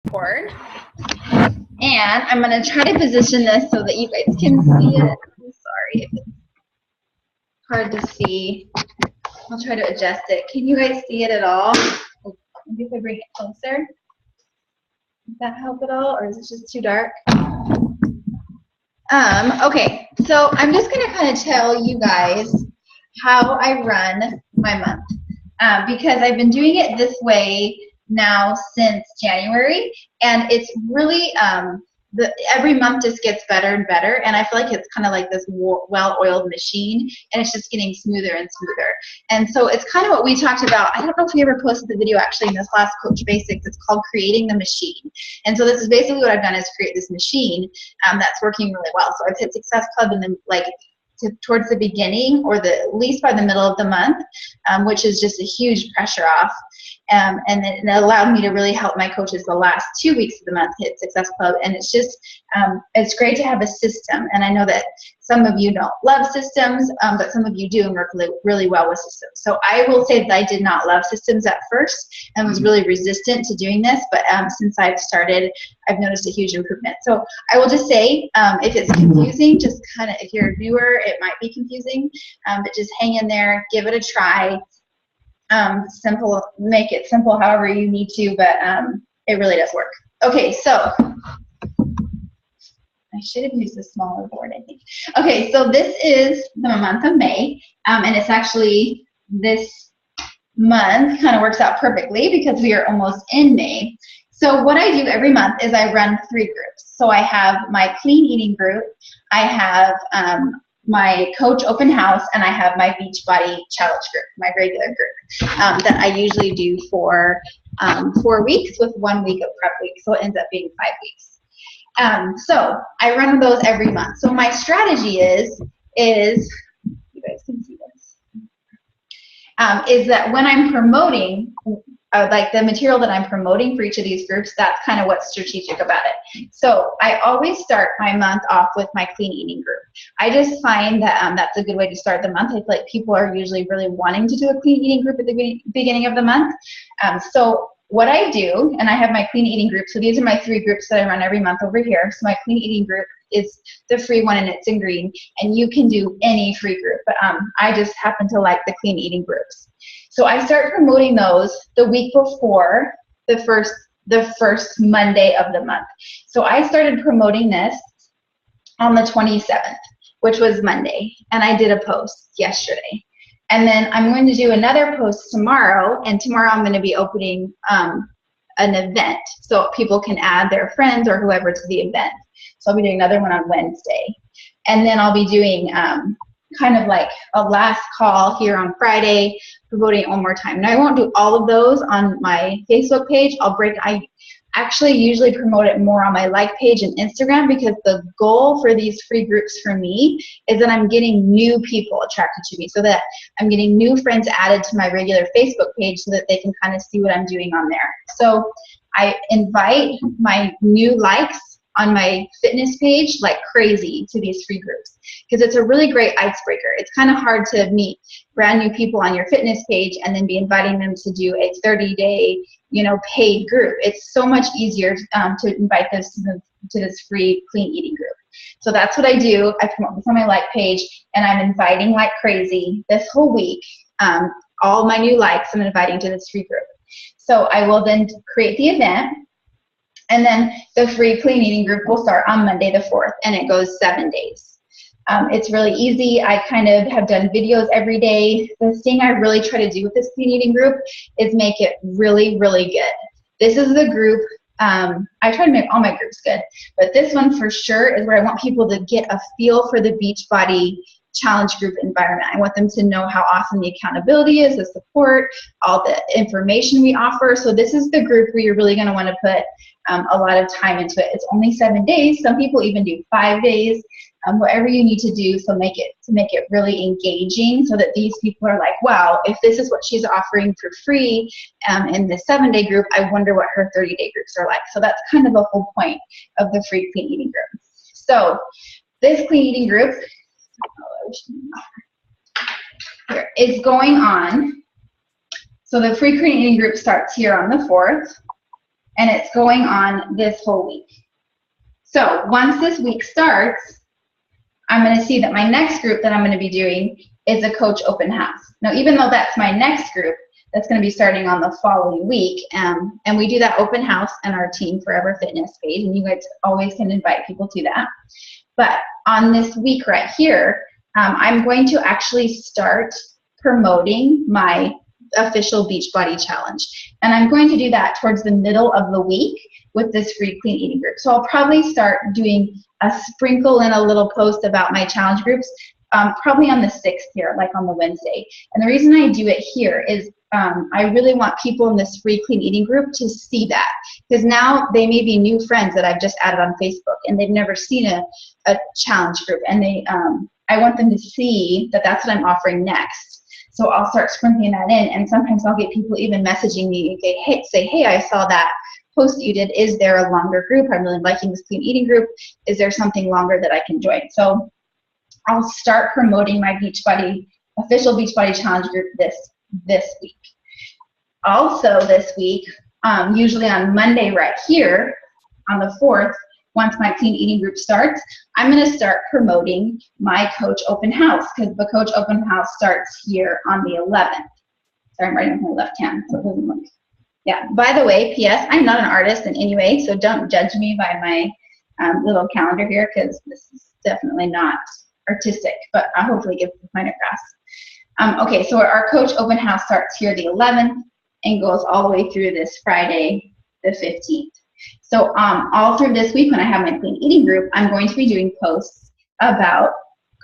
board. And I'm going to try to position this so that you guys can see it. I'm sorry if it's hard to see. I'll try to adjust it. Can you guys see it at all? Maybe if I bring it closer. Does that help at all, or is it just too dark? Okay, so I'm just going to kind of tell you guys how I run my month because I've been doing it this way now since January, and it's really every month just gets better and better, and I feel like it's kind of like this well-oiled machine, and it's just getting smoother and smoother. And so it's kind of what we talked about. I don't know if we ever posted the video actually in this last Coach Basics. It's called Creating the Machine. And so this is basically what I've done is create this machine that's working really well. So I've hit Success Club and then towards the beginning or at least by the middle of the month, which is just a huge pressure off. And then it allowed me to really help my coaches the last 2 weeks of the month hit Success Club. And it's just, it's great to have a system. And I know that some of you don't love systems, but some of you do and work really well with systems. So I will say that I did not love systems at first and was really resistant to doing this. But since I've started, I've noticed a huge improvement. So I will just say, if it's confusing, just kind of, if you're a viewer, it might be confusing, but just hang in there, give it a try. Simple, make it simple however you need to, but it really does work. Okay, so I should have used a smaller board, I think. Okay, so this is the month of May, and it's actually this month kind of works out perfectly because we are almost in May. So what I do every month is I run 3 groups. So I have my clean eating group, I have my coach open house, and I have my Beachbody challenge group, my regular group that I usually do for 4 weeks with 1 week of prep week. So it ends up being 5 weeks. So I run those every month. So my strategy is you guys can see this, is that when I'm promoting, like the material that I'm promoting for each of these groups, that's kind of what's strategic about it. So I always start my month off with my clean eating group. I just find that that's a good way to start the month. I feel like people are usually really wanting to do a clean eating group at the beginning of the month. So what I do, and I have my clean eating group, so these are my 3 groups that I run every month over here. So my clean eating group is the free one and it's in green, and you can do any free group, but I just happen to like the clean eating groups. So I start promoting those the week before the first Monday of the month. So I started promoting this on the 27th, which was Monday, and I did a post yesterday. And then I'm going to do another post tomorrow, and tomorrow I'm going to be opening an event so people can add their friends or whoever to the event. So I'll be doing another one on Wednesday. And then I'll be doing kind of like a last call here on Friday, promoting it one more time. Now I won't do all of those on my Facebook page. I actually usually promote it more on my like page and Instagram, because the goal for these free groups for me is that I'm getting new people attracted to me, so that I'm getting new friends added to my regular Facebook page so that they can kind of see what I'm doing on there. So I invite my new likes on my fitness page like crazy to these free groups, because it's a really great icebreaker. It's kind of hard to meet brand new people on your fitness page and then be inviting them to do a 30-day, paid group. It's so much easier to invite this to this free clean eating group. So that's what I do. I promote this on my like page, and I'm inviting like crazy this whole week. All my new likes I'm inviting to this free group. So I will then create the event, and then the free clean eating group will start on Monday the 4th, and it goes 7 days. It's really easy. I kind of have done videos every day. The thing I really try to do with this clean eating group is make it really, really good. This is the group, I try to make all my groups good, but this one for sure is where I want people to get a feel for the Beachbody challenge group environment. I want them to know how awesome the accountability is, the support, all the information we offer. So this is the group where you're really going to want to put a lot of time into it. It's only 7 days. Some people even do 5 days. Whatever you need to do to make it really engaging, so that these people are like, wow, if this is what she's offering for free in the 7-day group, I wonder what her 30-day groups are like. So that's kind of the whole point of the free clean eating group. So this clean eating group here is going on. So the free clean eating group starts here on the 4th. and it's going on this whole week. So once this week starts, I'm going to see that my next group that I'm going to be doing is a coach open house. Now, even though that's my next group, that's going to be starting on the following week, and we do that open house on our Team Forever Fitness page, and you guys always can invite people to that. But on this week right here, I'm going to actually start promoting my official Beachbody challenge, and I'm going to do that towards the middle of the week with this free clean eating group. So I'll probably start doing a sprinkle in a little post about my challenge groups, probably on the 6th here, like on the Wednesday. And the reason I do it here is I really want people in this free clean eating group to see that, because now they may be new friends that I've just added on Facebook and they've never seen a challenge group, and they I want them to see that that's what I'm offering next. So I'll start sprinkling that in, and sometimes I'll get people even messaging me and say, hey, I saw that post that you did. Is there a longer group? I'm really liking this clean eating group. Is there something longer that I can join? So I'll start promoting my Beachbody, official Beachbody challenge group this week. Also this week, usually on Monday right here, on the 4th, once my clean eating group starts, I'm going to start promoting my coach open house, because the coach open house starts here on the 11th. Sorry, I'm writing with my left hand, so it doesn't look. Yeah, by the way, P.S., I'm not an artist in any way, so don't judge me by my little calendar here, because this is definitely not artistic, but I'll hopefully get the point across. Okay, so our coach open house starts here the 11th and goes all the way through this Friday, the 15th. So all through this week when I have my clean eating group, I'm going to be doing posts about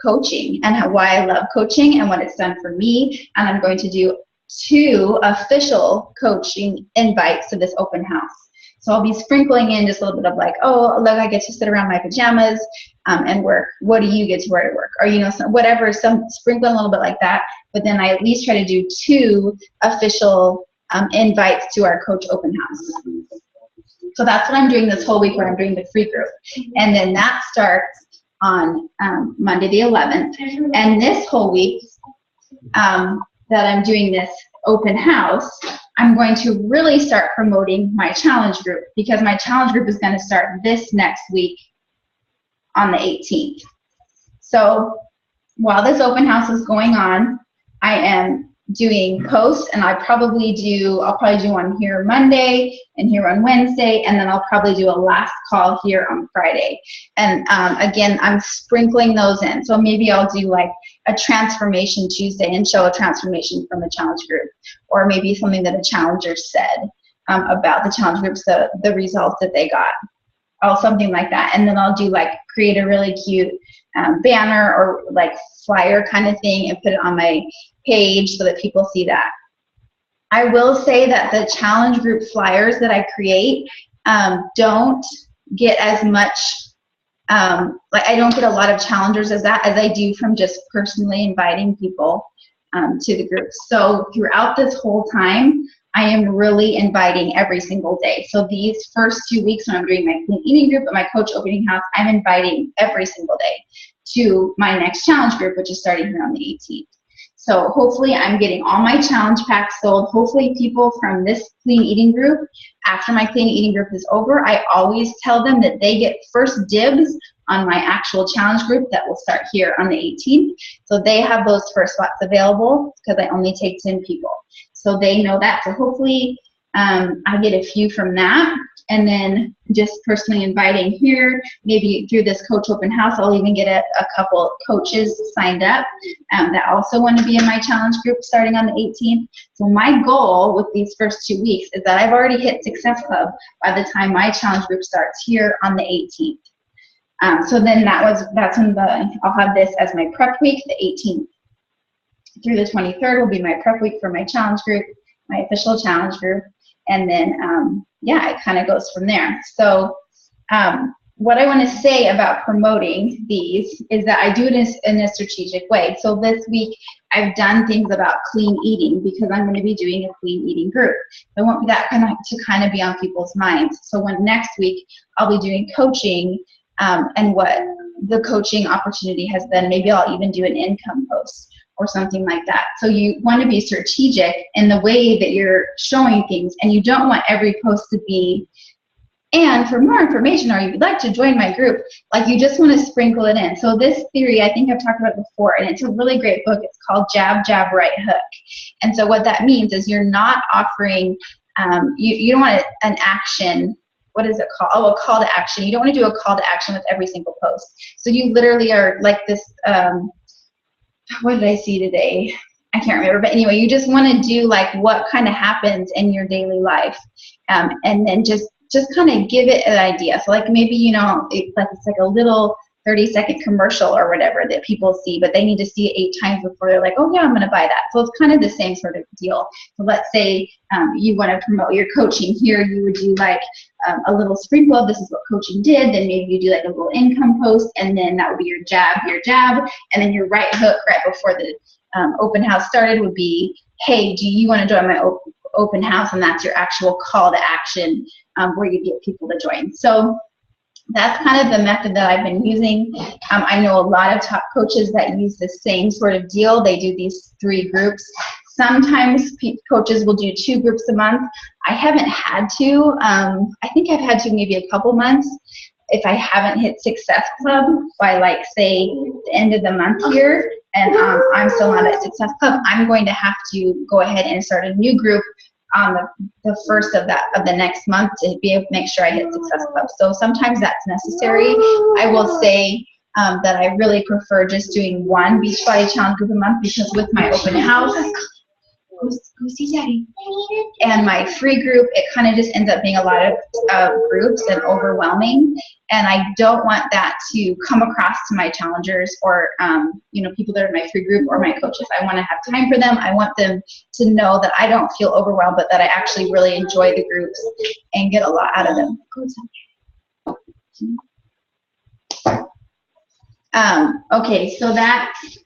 coaching and why I love coaching and what it's done for me, and I'm going to do 2 official coaching invites to this open house. So I'll be sprinkling in just a little bit of like, oh, look, I get to sit around my pajamas and work. What do you get to wear to work? Or, you know, whatever, sprinkle a little bit like that. But then I at least try to do 2 official invites to our coach open house. So that's what I'm doing this whole week when I'm doing the free group. And then that starts on Monday the 11th. And this whole week that I'm doing this open house, I'm going to really start promoting my challenge group, because my challenge group is going to start this next week on the 18th. So while this open house is going on, I am doing posts, and I'll probably do one here Monday and here on Wednesday, and then I'll probably do a last call here on Friday. And again, I'm sprinkling those in. So maybe I'll do like a transformation Tuesday and show a transformation from the challenge group, or maybe something that a challenger said about the challenge groups, the results that they got, or something like that. And then I'll do like create a really cute banner or like flyer kind of thing and put it on my page so that people see that. I will say that the challenge group flyers that I create don't get as much, like I don't get a lot of challengers as I do from just personally inviting people to the group. So throughout this whole time, I am really inviting every single day. So these first 2 weeks when I'm doing my clean eating group and my coach opening house, I'm inviting every single day to my next challenge group, which is starting here on the 18th. So hopefully I'm getting all my challenge packs sold. Hopefully people from this clean eating group, after my clean eating group is over, I always tell them that they get first dibs on my actual challenge group that will start here on the 18th. So they have those first spots available because I only take 10 people. So they know that. So hopefully I get a few from that. And then just personally inviting here, maybe through this coach open house, I'll even get a couple coaches signed up that also want to be in my challenge group starting on the 18th. So my goal with these first 2 weeks is that I've already hit Success Club by the time my challenge group starts here on the 18th. So then that's when I'll have this as my prep week, the 18th through the 23rd will be my prep week for my challenge group, my official challenge group. And then, yeah, it kind of goes from there. So what I want to say about promoting these is that I do it in a strategic way. So this week, I've done things about clean eating because I'm going to be doing a clean eating group. I want that to kind of be on people's minds. So when next week, I'll be doing coaching and what the coaching opportunity has been. Maybe I'll even do an income post or something like that. So you want to be strategic in the way that you're showing things, and you don't want every post to be And for more information, or you'd like to join my group, like you just want to sprinkle it in. So this theory, I think I've talked about it before, and it's a really great book. It's called Jab, Jab, Right Hook. And so what that means is you're not offering, you don't want an action. What is it called? Oh, a call to action. You don't want to do a call to action with every single post. So you literally are like this, what did I see today? I can't remember, but anyway, you just want to do like what kind of happens in your daily life, and then just kind of give it an idea. So like maybe, you know, it's like a little 30-second commercial or whatever that people see, but they need to see it 8 times before they're like, oh yeah, I'm going to buy that. So it's kind of the same sort of deal. So let's say you want to promote your coaching. Here you would do like a little sprinkle of this is what coaching did. Then maybe you do like a little income post, and then that would be your jab, and then your right hook right before the open house started would be, hey, do you want to join my open house? And that's your actual call to action where you get people to join. So that's kind of the method that I've been using. I know a lot of top coaches that use the same sort of deal. They do these 3 groups. Sometimes coaches will do 2 groups a month. I haven't had to. I think I've had to maybe a couple months. If I haven't hit Success Club by like say the end of the month here, and I'm still not at Success Club, I'm going to have to go ahead and start a new group on the first of the next month to be able to make sure I hit Success Club. So sometimes that's necessary. I will say that I really prefer just doing 1 Beachbody Challenge group a month, because with my open house, go see Daddy, and my free group, it kind of just ends up being a lot of groups and overwhelming. And I don't want that to come across to my challengers or you know, people that are in my free group or my coaches. I want to have time for them. I want them to know that I don't feel overwhelmed, but that I actually really enjoy the groups and get a lot out of them. Okay, so that's,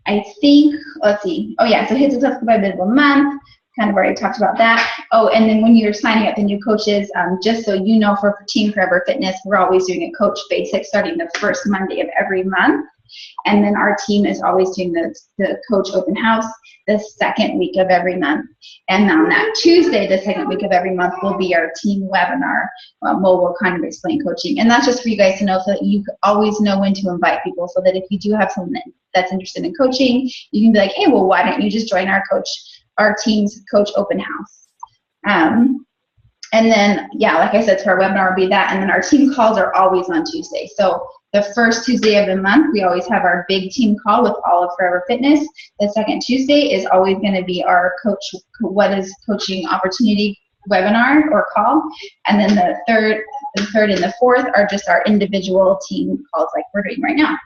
I think, let's see. Oh yeah, so hit Success Club by the end of the month. Kind of already talked about that. Oh, and then when you're signing up the new coaches, just so you know, for Team Forever Fitness, we're always doing a Coach Basic starting the first Monday of every month. And then our team is always doing the Coach Open House the second week of every month. And on that Tuesday, the second week of every month, will be our team webinar where we'll kind of explain coaching. And that's just for you guys to know, so that you always know when to invite people, so that if you do have someone that's interested in coaching, you can be like, hey, well, why don't you just join our team's Coach Open House? And then, yeah, like I said, so our webinar will be that. And then our team calls are always on Tuesday. So the first Tuesday of the month, we always have our big team call with all of Forever Fitness. The second Tuesday is always going to be our What is Coaching Opportunity webinar or call. And then the third and the fourth are just our individual team calls like we're doing right now.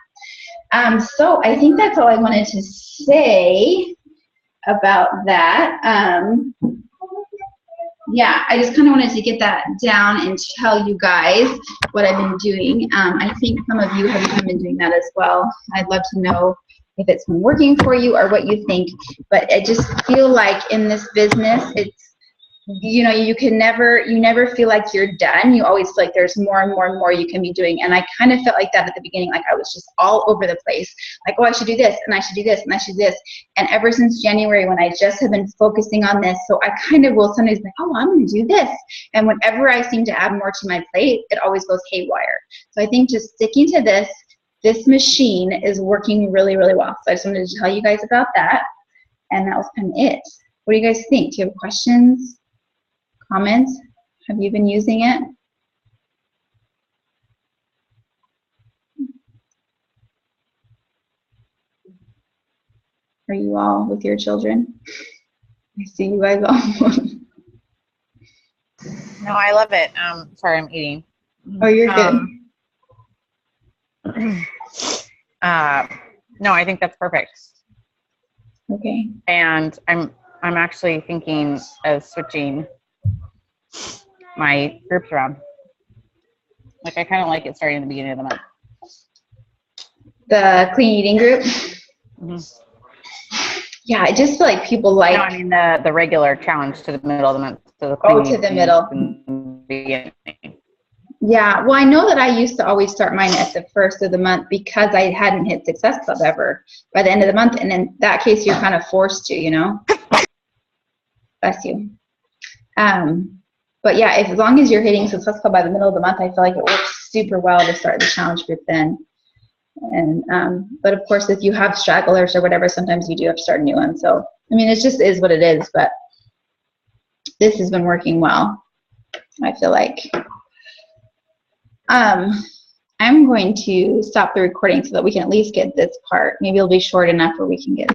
So I think that's all I wanted to say about that. Yeah, I just kind of wanted to get that down and tell you guys what I've been doing. I think some of you have been doing that as well. I'd love to know if it's been working for you or what you think. But I just feel like in this business, it's, you know, you never feel like you're done. You always feel like there's more and more and more you can be doing. And I kind of felt like that at the beginning, like I was just all over the place. Like, oh, I should do this, and I should do this, and I should do this. And ever since January, when I just have been focusing on this, so I kind of will sometimes be like, oh, I'm going to do this. And whenever I seem to add more to my plate, it always goes haywire. So I think just sticking to this machine is working really, really well. So I just wanted to tell you guys about that. And that was kind of it. What do you guys think? Do you have questions? Comments? Have you been using it? Are you all with your children? I see you guys all. No, I love it. Sorry, I'm eating. Oh, you're good. No, I think that's perfect. Okay. And I'm actually thinking of switching my groups around. Like, I kind of like it starting at the beginning of the month. The clean eating group? Mm-hmm. Yeah, I just feel like people like... No, I mean the regular challenge to the middle of the month. So to the middle. Yeah, well, I know that I used to always start mine at the first of the month because I hadn't hit Success Club ever by the end of the month. And in that case, you're kind of forced to, you know? Bless you. But yeah, as long as you're hitting successful by the middle of the month, I feel like it works super well to start the challenge group then. And but of course, if you have stragglers or whatever, sometimes you do have to start a new one. So I mean, it just is what it is. But this has been working well, I feel like. I'm going to stop the recording so that we can at least get this part. Maybe it'll be short enough where we can get